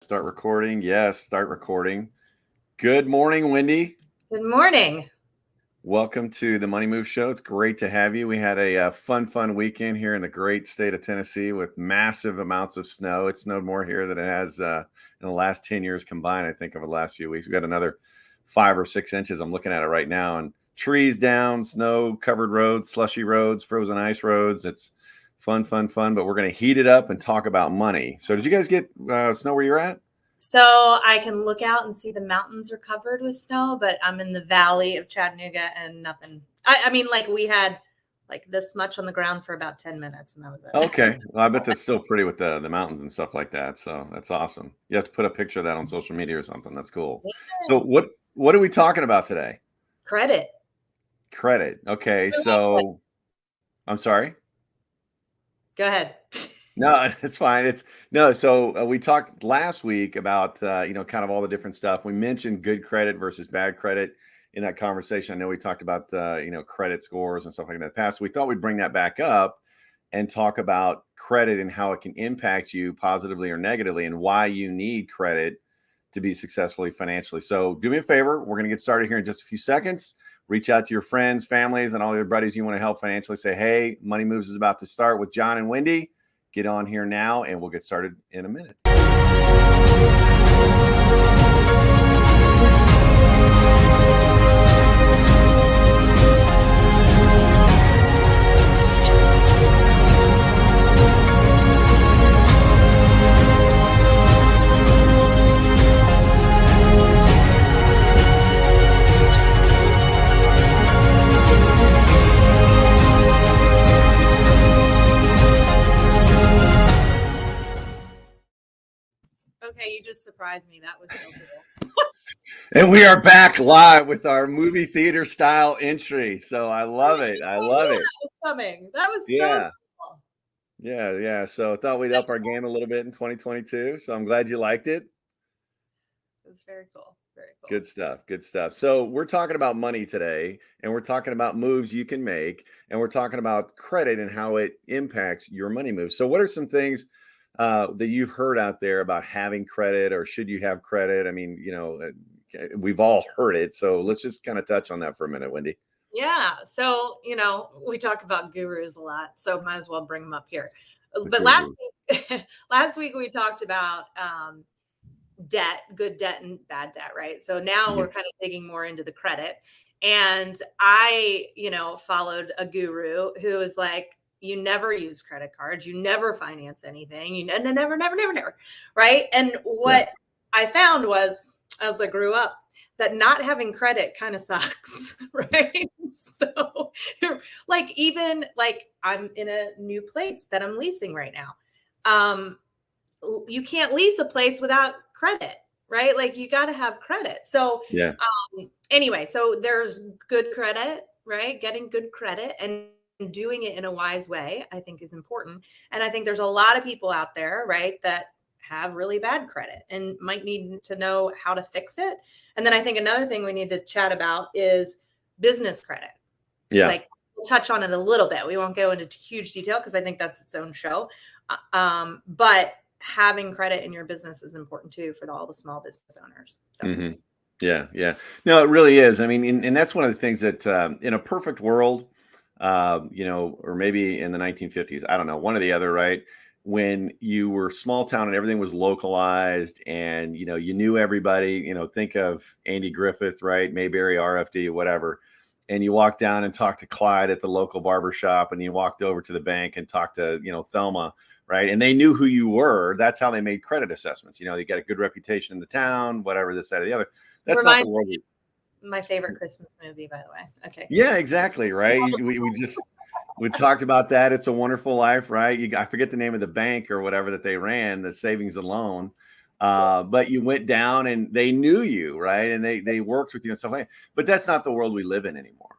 Start recording. Yes, start recording. Good morning, Wendy. Good morning. Welcome to the Money Move Show. It's great to have you. We had a fun weekend here in the great state of Tennessee with massive amounts of snow. It snowed more here than it has in the last 10 years combined, I think, over the last few weeks. We got another 5 or 6 inches. I'm looking at it right now. And trees down, snow covered roads, slushy roads, frozen ice roads. It's fun. But we're going to heat it up and talk about money. So did you guys get snow where you're at? So I can look out and see the mountains are covered with snow, but I'm in the valley of Chattanooga and nothing. I mean, like we had like this much on the ground for about 10 minutes and that was it. Okay. Well, I bet that's still pretty with the mountains and stuff like that. So that's awesome. You have to put a picture of that on social media or something. That's cool. Yeah. So what are we talking about today? Credit. Credit. Okay. So I'm sorry. Go ahead. No, it's fine. So we talked last week about kind of all the different stuff. We mentioned good credit versus bad credit in that conversation. I know we talked about credit scores and stuff like that in the past. We thought we'd bring that back up and talk about credit and how it can impact you positively or negatively and why you need credit to be successfully financially. So do me a favor. We're going to get started here in just a few seconds. Reach out to your friends, families, and all your buddies you want to help financially. Say, hey, Money Moves is about to start with John and Wendy. Get on here now, and we'll get started in a minute. Okay, you just surprised me. That was so cool. And we are back live with our movie theater style entry. So I love it. I love it. That was coming. That was Yeah. so cool. Yeah. So I thought we'd up our game a little bit in 2022. So I'm glad you liked it. It was very cool. Very cool. Good stuff. So we're talking about money today, and we're talking about moves you can make, and we're talking about credit and how it impacts your money moves. So what are some things that you've heard out there about having credit, or should you have credit? I mean, we've all heard it. So let's just kind of touch on that for a minute, Wendy. Yeah. So, we talk about gurus a lot, so might as well bring them up here. The But guru. last week we talked about debt, good debt and bad debt, right? So now we're kind of digging more into the credit. And I, followed a guru who was like, you never use credit cards, you never finance anything, you never, right? And what I found was, as I grew up, that not having credit kind of sucks, right? So even I'm in a new place that I'm leasing right now. You can't lease a place without credit, right? Like you got to have credit. So anyway, so there's good credit, right? Getting good credit and doing it in a wise way, I think is important. And I think there's a lot of people out there, right, that have really bad credit and might need to know how to fix it. And then I think another thing we need to chat about is business credit. Yeah. Like we'll touch on it a little bit. We won't go into huge detail because I think that's its own show. But having credit in your business is important too for all the small business owners. So. Yeah. No, it really is. I mean, and that's one of the things that in a perfect world, or maybe in the 1950s, I don't know, one or the other, right? When you were small town and everything was localized and, you knew everybody, think of Andy Griffith, right? Mayberry, RFD, whatever. And you walked down and talked to Clyde at the local barbershop, and you walked over to the bank and talked to, Thelma, right? And they knew who you were. That's how they made credit assessments. They got a good reputation in the town, whatever, this, that, or the other. That's not the world. My favorite Christmas movie, by the way. Okay. Yeah, exactly. Right. We talked about that. It's a Wonderful Life, right? I forget the name of the bank or whatever that they ran, the savings and loan. But you went down and they knew you, right? And they worked with you and stuff like that. But that's not the world we live in anymore.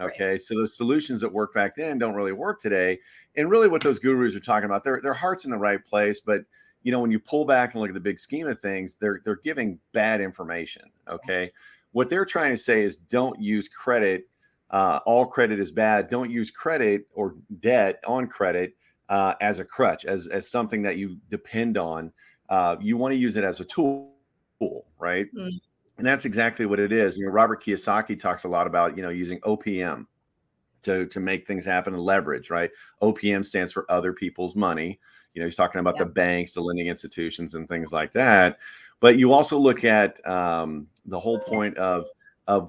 Okay. Right. So the solutions that worked back then don't really work today. And really what those gurus are talking about, their heart's in the right place. But, when you pull back and look at the big scheme of things, they're giving bad information. Okay. What they're trying to say is don't use credit. All credit is bad. Don't use credit or debt on credit as a crutch, as something that you depend on you want to use it as a tool, right? Mm. And that's exactly what it is. Robert Kiyosaki talks a lot about, using OPM to make things happen and leverage, right? OPM stands for other people's money. He's talking about Yeah. the banks, the lending institutions, and things like that. But you also look at the whole point of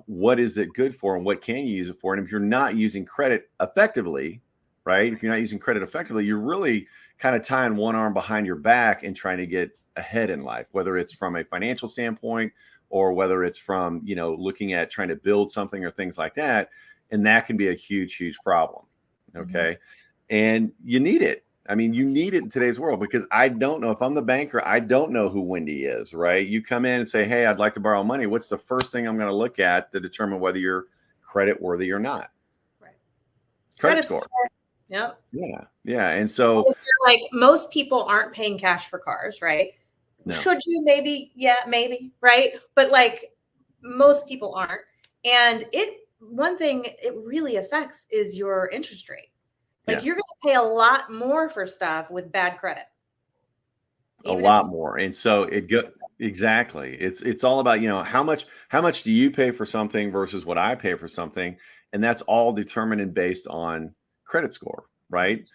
what is it good for and what can you use it for. And if you're not using credit effectively, right? If you're not using credit effectively, you're really kind of tying one arm behind your back and trying to get ahead in life, whether it's from a financial standpoint or whether it's from, looking at trying to build something or things like that. And that can be a huge, huge problem. Okay. And you need it. I mean, you need it in today's world, because I don't know, if I'm the banker, I don't know who Wendy is, right? You come in and say, hey, I'd like to borrow money. What's the first thing I'm going to look at to determine whether you're credit worthy or not? Right. Credit score. Yep. Yeah. Yeah. And so, like, most people aren't paying cash for cars, right? No. Should you? Maybe. Yeah, maybe. Right. But like, most people aren't. And one thing it really affects is your interest rate. Like, yes, you're going to pay a lot more for stuff with bad credit. a lot more. And so exactly. It's all about, how much do you pay for something versus what I pay for something, and that's all determined and based on credit score, right?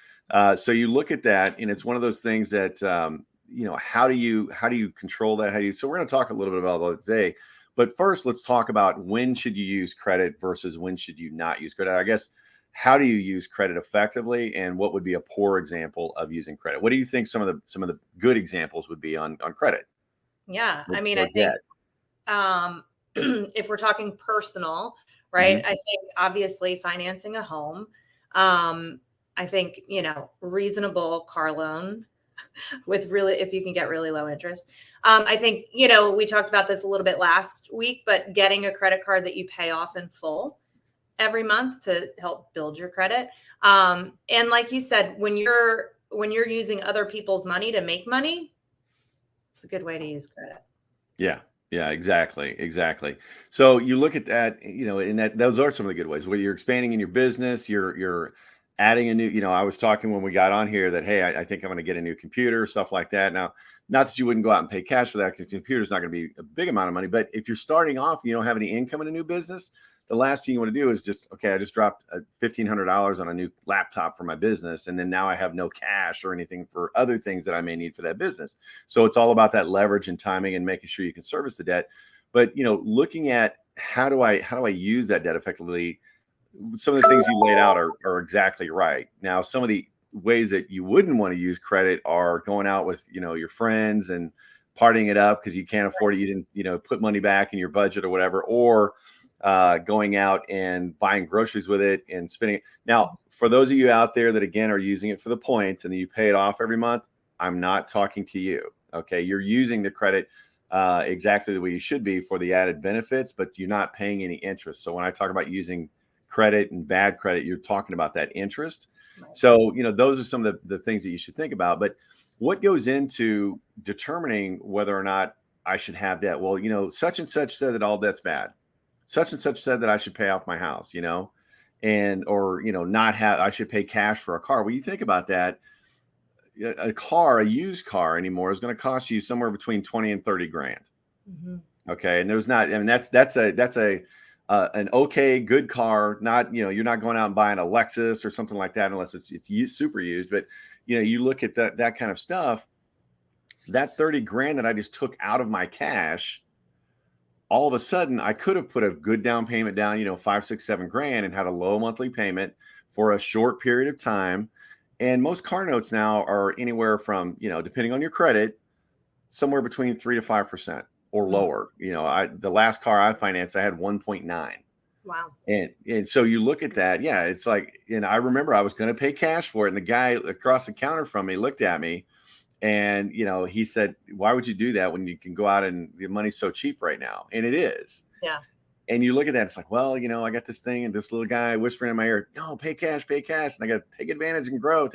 So you look at that, and it's one of those things that how do you control that? So we're going to talk a little bit about that today. But first, let's talk about when should you use credit versus when should you not use credit. I guess, how do you use credit effectively, and what would be a poor example of using credit? What do you think some of the good examples would be on credit? Yeah, I mean, or I think debt? if we're talking personal, right? I think obviously financing a home. I think, reasonable car loan with if you can get really low interest. I think, we talked about this a little bit last week, but getting a credit card that you pay off in full every month to help build your credit. And like you said, when you're using other people's money to make money, it's a good way to use credit. Yeah. Yeah, exactly. So you look at that, and those are some of the good ways where you're expanding in your business, you're adding a new, I was talking when we got on here that, hey, I think I'm going to get a new computer, stuff like that. Now, not that you wouldn't go out and pay cash for that, because the computer's not going to be a big amount of money. But if you're starting off and you don't have any income in a new business, the last thing you want to do is I just dropped $1,500 on a new laptop for my business, and then now I have no cash or anything for other things that I may need for that business. So it's all about that leverage and timing and making sure you can service the debt. But looking at how do I use that debt effectively, some of the things you laid out are exactly right. Now, some of the ways that you wouldn't want to use credit are going out with your friends and partying it up because you can't afford it. You didn't put money back in your budget or whatever, or going out and buying groceries with it and spending it. Now, for those of you out there that, again, are using it for the points and then you pay it off every month, I'm not talking to you. Okay. You're using the credit exactly the way you should be for the added benefits, but you're not paying any interest. So when I talk about using credit and bad credit, you're talking about that interest. Right. So, those are some of the things that you should think about. But what goes into determining whether or not I should have debt? Well, such and such said that all debt's bad. Such and such said that I should pay off my house, and, or, not have, I should pay cash for a car. Well, you think about that, a used car anymore is going to cost you somewhere between 20 and 30 grand. Okay. And there's not, I mean, that's an okay, good car. Not, you're not going out and buying a Lexus or something like that, unless it's super used. But, you look at that kind of stuff, that 30 grand that I just took out of my cash, all of a sudden I could have put a good down payment down, 5, 6, 7 grand, and had a low monthly payment for a short period of time. And most car notes now are anywhere from, depending on your credit, somewhere between 3 to 5% or lower. The last car I financed, I had 1.9. Wow. And so you look at that. Yeah. It's like, and I remember I was going to pay cash for it. And the guy across the counter from me looked at me and, he said, why would you do that when you can go out and the money's so cheap right now? And it is. Yeah. And you look at that, it's like, well, I got this thing and this little guy whispering in my ear, no, pay cash. And I got to take advantage and grow.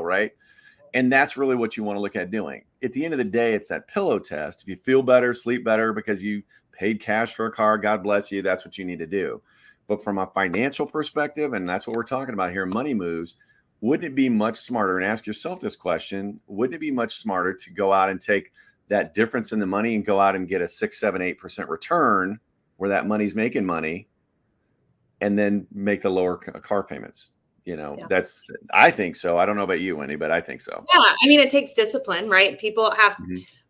Right. And that's really what you want to look at doing. At the end of the day, it's that pillow test. If you feel better, sleep better because you paid cash for a car, God bless you. That's what you need to do. But from a financial perspective, and that's what we're talking about here, money moves, wouldn't it be much smarter, and ask yourself this question, wouldn't it be much smarter to go out and take that difference in the money and go out and get a 6, 7, 8% return where that money's making money, and then make the lower car payments? I think so. I don't know about you, Wendy, but I think so. Yeah. I mean, it takes discipline, right? People have,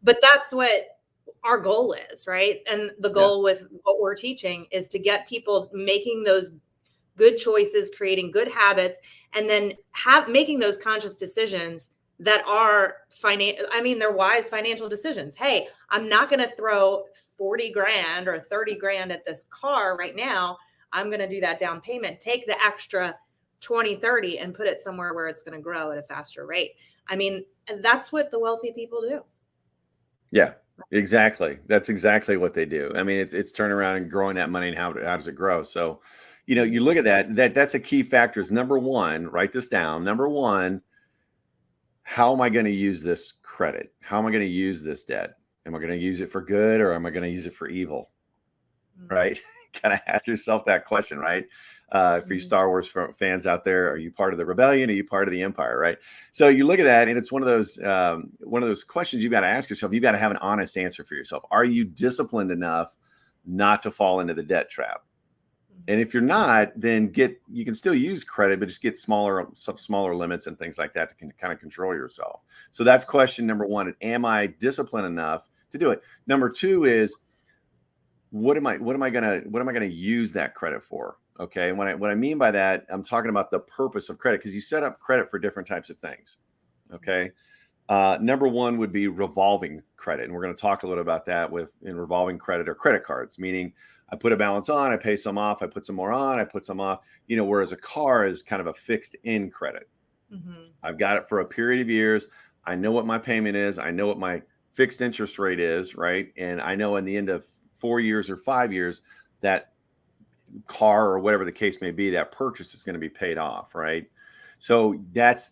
but that's what our goal is, right? And the goal with what we're teaching is to get people making those good choices, creating good habits, and then making those conscious decisions that are they're wise financial decisions. Hey, I'm not going to throw 40 grand or 30 grand at this car right now. I'm going to do that down payment, take the extra 20, 30 and put it somewhere where it's going to grow at a faster rate. I mean, and that's what the wealthy people do. Yeah, exactly. That's exactly what they do. I mean, it's turning around and growing that money, and how does it grow? So, you look at that's a key factor. Is number one, write this down. Number one, how am I going to use this credit? How am I going to use this debt? Am I going to use it for good, or am I going to use it for evil? Right? Kind of ask yourself that question, right? For you Star Wars fans out there, are you part of the rebellion? Are you part of the empire? Right? So you look at that, and it's one of those questions you've got to ask yourself. You've got to have an honest answer for yourself. Are you disciplined enough not to fall into the debt trap? And if you're not, then you can still use credit, but just get smaller limits and things like that to kind of control yourself. So that's question number one. Am I disciplined enough to do it? Number two is, what am I gonna use that credit for? Okay. And what I mean by that, I'm talking about the purpose of credit, because you set up credit for different types of things. Okay. Number one would be revolving credit. And we're going to talk a little about that in revolving credit or credit cards, meaning I put a balance on, I pay some off, I put some more on, I put some off, whereas a car is kind of a fixed in credit. I've got it for a period of years. I know what my payment is. I know what my fixed interest rate is, right? And I know in the end of 4 years or 5 years, that car or whatever the case may be, that purchase is going to be paid off, right? So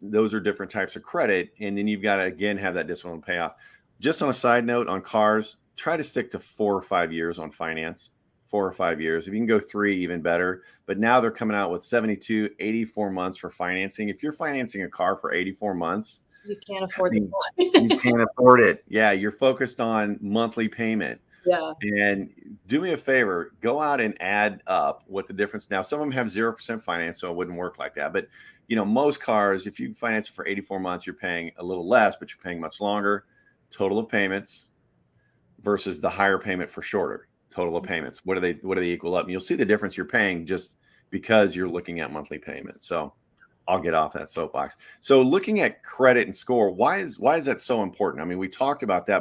those are different types of credit. And then you've got to, again, have that discipline payoff. Just on a side note, on cars, try to stick to 4 or 5 years on finance. 4 or 5 years. If you can go 3, even better. But now they're coming out with 72, 84 months for financing. If you're financing a car for 84 months, you can't afford it. You can't afford it. Yeah, you're focused on monthly payment. Yeah. And do me a favor, go out and add up what the difference. Now, some of them have 0% finance, so it wouldn't work like that. But most cars, if you finance it for 84 months, you're paying a little less, but you're paying much longer. Total of payments versus the higher payment for shorter. Total of payments. What do they equal up? And you'll see the difference you're paying just because you're looking at monthly payments. So I'll get off that soapbox. So looking at credit and score, why is that so important? I mean, we talked about that.